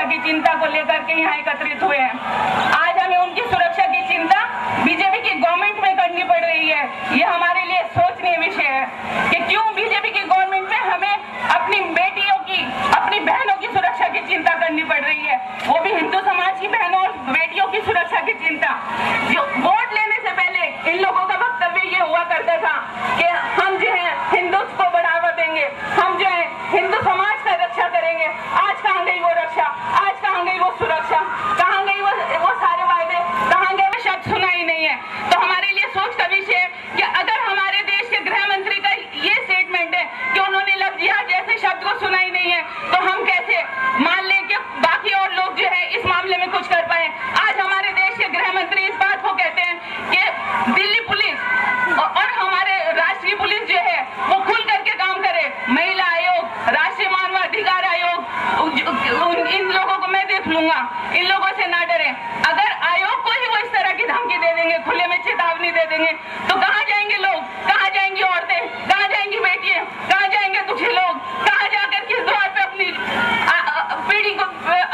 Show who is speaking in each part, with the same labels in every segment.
Speaker 1: की चिंता को लेकर के यहाँ एकत्रित हुए हैं। आज हमें उनकी सुरक्षा की चिंता बीजेपी की गवर्नमेंट में करनी पड़ रही है। ये हमारे लिए सोचनीय विषय है कि क्यों बीजेपी की गवर्नमेंट में हमें अपनी बेटियों की, अपनी बहनों की सुरक्षा की चिंता करनी पड़ रही है, वो भी हिंदू समाज की बहनों और बेटियों की सुरक्षा की चिंता। जो वोट लेने से पहले इन लोगों का वक्तव्य ये हुआ करता था कि हम जो है हिंदुत्व को बढ़ावा देंगे, हम जो है हिंदू समाज का रक्षा करेंगे। आज कहाँ गई वो रक्षा, आज कहाँ गई वो सुरक्षा, कहाँ गई वो सारे वायदे, कहाँ गए वो शब्द सुना ही नहीं है। तो हमारे लिए सोच का विषय है कि अगर हमारे देश के गृह मंत्री का ये स्टेटमेंट है कि उन्होंने लव जिहाद जैसे शब्द को सुना ही नहीं है, तो हम कैसे मान लें कि बाकी और लोग जो है इस मामले में कुछ कर पाए। आज हमारे देश के गृह मंत्री इस बात को कहते हैं कि दिल्ली पुलिस और हमारे राष्ट्रीय पुलिस जो है वो खुल करके काम करे। महिला आयोग, राष्ट्रीय मानवाधिकार आयोग, इन लोगों को मैं देख लूंगा, इन लोगों से ना डरे। अगर आयोग को ही वो इस तरह की धमकी दे देंगे, खुले में चेतावनी दे देंगे, तो कहाँ जाएंगे लोग, कहाँ जाएंगी औरतें, कहाँ जाएंगी बेटियां, कहाँ जाएंगे दुखी लोग, कहाँ जाकर किस द्वार पे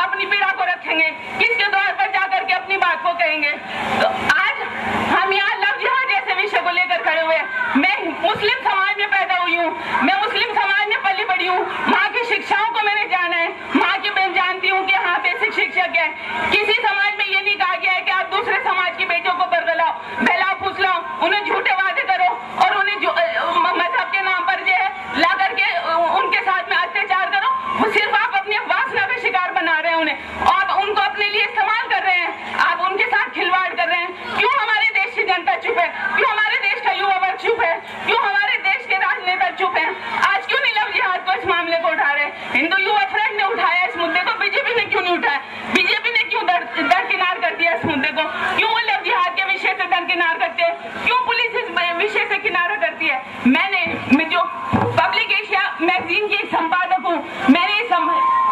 Speaker 1: अपनी पीड़ा को रखेंगे, किसके द्वार पर जाकर के अपनी बात को कहेंगे। तो आज हम यहाँ लव जिहाद जैसे विषय को लेकर खड़े हुए। मैं मुस्लिम समाज में पैदा हुई हूँ, मैं मुस्लिम समाज में पली बड़ी हूँ, माँ की शिक्षाओं को मैंने जाना है, माँ की मैं जानती हूँ कि हाँ बेसिक शिक्षा क्या है। किसी समाज में ये नहीं कहा गया है कि आप दूसरे समाज की बेटियों को बरगलाओ, बहलाओ, फुसलाओ, उन्हें झूठे वादे करो और उन्हें मजहब के नाम पर जो है ला करके उनके साथ में अत्याचार करो। वो सिर्फ आप अपनी वासना का शिकार बना रहे हैं उन्हें और उनको अपने लिए इस्तेमाल कर रहे हैं, आप उनके साथ खिलवाड़ कर रहे हैं। क्यों हमारे देश की जनता चुप है, क्यों हमारे देश का युवा वर्ग चुप है, क्यों हमारे देश के राजनेता चुप है? आज क्यों नहीं लव जिहाद को इस मामले को उठा रहे? हिंदू युवा फ्रंट ने उठाया इस मुद्दे को, बीजेपी ने क्यों नहीं उठाया? बीजेपी ने क्यों दरकिनार कर दिया इस मुद्दे को? क्यों वो लव जिहाद के विषय से दरकिनार करते हैं? क्यों पुलिस इस विषय से किनारा करती है? मैं जो पब्लिक एशिया मैगजीन की संपादक हूँ, मैंने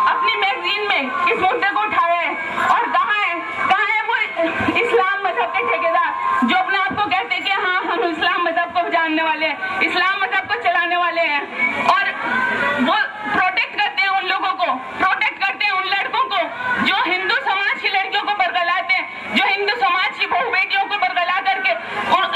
Speaker 1: अपनी मैगजीन में इस मुद्दे को उठाया है और कहा है वो इस्लाम मजहब के ठेकेदार जो अपने आप को कहते हैं कि हाँ हम इस्लाम मजहब को जानने वाले हैं, इस्लाम मजहब को चलाने वाले हैं, और वो प्रोटेक्ट करते हैं उन लोगों को, प्रोटेक्ट करते हैं उन लड़कों को जो हिंदू समाज की लड़कियों को बरगलाते हैं, जो हिंदू समाज की बहु बेटियों को बरगला करके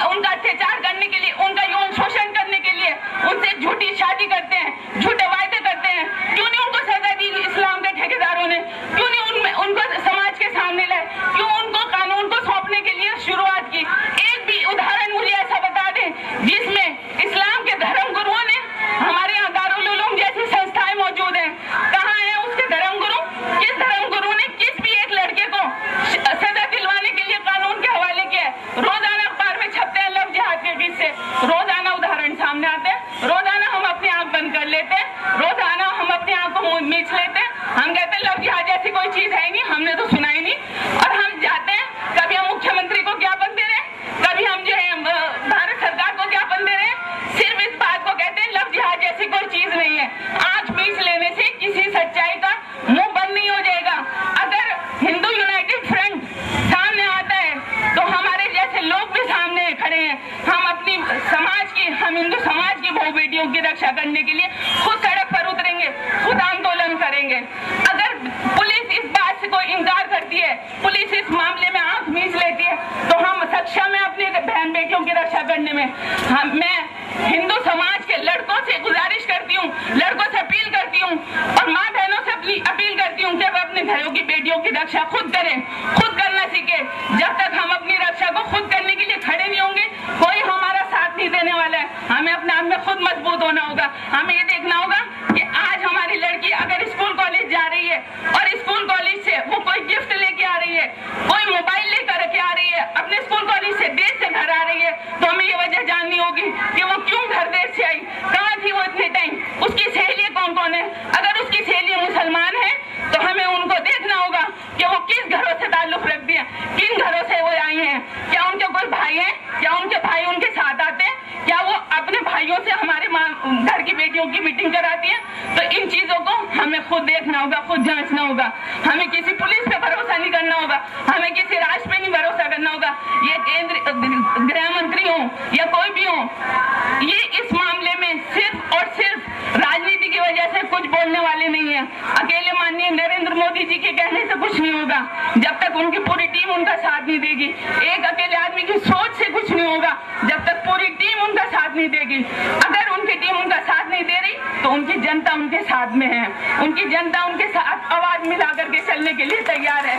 Speaker 1: उनका अत्याचार करने के लिए, उनका यौन शोषण करने के लिए उनसे झूठी शादी करते हैं, झूठे वायदे करते हैं। क्यों नहीं उनको सजा दी इस्लाम के ठेकेदारों ने? क्यों नहीं उनको समाज के सामने लाए? क्यों उनको कानून को सौंपने के लिए शुरुआत की? एक भी उदाहरण मुझे ऐसा बता दें जिसमें इस्लाम के धर्म गुरुओं ने, हमारे यहाँ दारुल उलूम जैसी संस्थाएं मौजूद हैं, कहाँ है उसके धर्म गुरु? किस धर्म गुरु ने किस भी एक लड़के को सजा दिलवाने के लिए कानून के हवाले किया? रोजाना अखबार में छपते हैं लव जिहाद के किस्से, रोजाना उदाहरण सामने आते हैं, रोजाना हम अपनी आंख बंद कर लेते हैं, रोजाना हम अपनी आंख को मीच लेते हैं, हम कहते हैं लव जिहाद जैसी कोई चीज है ही नहीं, हमने तो सुना ही नहीं। और हम जाते हैं, कभी हम मुख्यमंत्री को ज्ञापन दे रहे हैं, कभी हम जो है भारत सरकार को ज्ञापन दे रहे हैं, सिर्फ इस बात को कहते हैं लव जिहाद जैसी कोई चीज नहीं है। आंख मीच लेने से किसी सच्चाई का मुंह बंद नहीं हो जाएगा। अगर हिंदू यूनाइटेड फ्रंट सामने आता है तो हमारे जैसे लोग भी सामने खड़े हैं, हम अपनी समाज की, हम हिंदू समाज की बहु बेटियों की रक्षा करने के लिए खुद सड़क पर उतरेंगे, खुद आंदोलन करेंगे। अगर पुलिस इस बात से कोई इंकार करती है, पुलिस इस मामले में आंख मीच लेती है, तो हम सक्षम है अपनी बहन बेटियों की रक्षा करने में। मैं हिंदू समाज के लड़कों से गुजारिश करती हूँ, लड़कों से अपील करती हूँ और माँ बहनों से अपील करती हूँ कि वे अपने घरों की बेटियों की रक्षा खुद करें, खुद करना सीखे। जब तक हम अपनी रक्षा को खुद करने के लिए खड़े नहीं होंगे, कोई हमारा साथ नहीं देने वाला है। हमें अपने आप में खुद मजबूत होना होगा। हमें ये देखना होगा कि आज हमारी लड़की अगर स्कूल कॉलेज जा रही है और स्कूल कॉलेज से वो कोई गिफ्ट लेके आ रही है, कोई मोबाइल लेकर के आ रही है, अपने स्कूल कॉलेज से देर से घर आ रही है, तो हमें ये वजह जाननी होगी कि वो क्यों घर देर से आई, कहाँ थी वो इतने टाइम, उसकी सहेलियां कौन कौन है। अगर उसकी सहेलियां मुसलमान है तो हमें उनको देखना होगा कि वो किस घरों से ताल्लुक रखती है, किन घरों से वो आई हैं, क्या उनके कोई भाई हैं, क्या उनके भाई उनके साथ आते हैं, क्या वो अपने भाइयों से हमारे घर की बेटियों की मीटिंग कराती है। तो इन चीजों को हमें खुद देखना होगा, खुद जांचना होगा। हमें किसी पुलिस पे भरोसा नहीं करना होगा, हमें किसी राष्ट्र पे नहीं भरोसा करना होगा। ये केंद्र गृह मंत्री हो या कोई भी हो, ये इस मामले में सिर्फ और सिर्फ राजनीति की वजह से कुछ बोलने वाले नहीं है। अकेले माननीय नरेंद्र मोदी मोदी जी के कहने से कुछ नहीं होगा, जब तक उनकी पूरी टीम उनका साथ नहीं देगी। एक अकेले आदमी की सोच से कुछ नहीं होगा, जब तक पूरी टीम उनका साथ नहीं देगी। अगर उनकी टीम उनका साथ नहीं दे रही तो उनकी जनता उनके साथ में है, उनकी जनता उनके साथ आवाज मिला करके चलने के लिए तैयार है।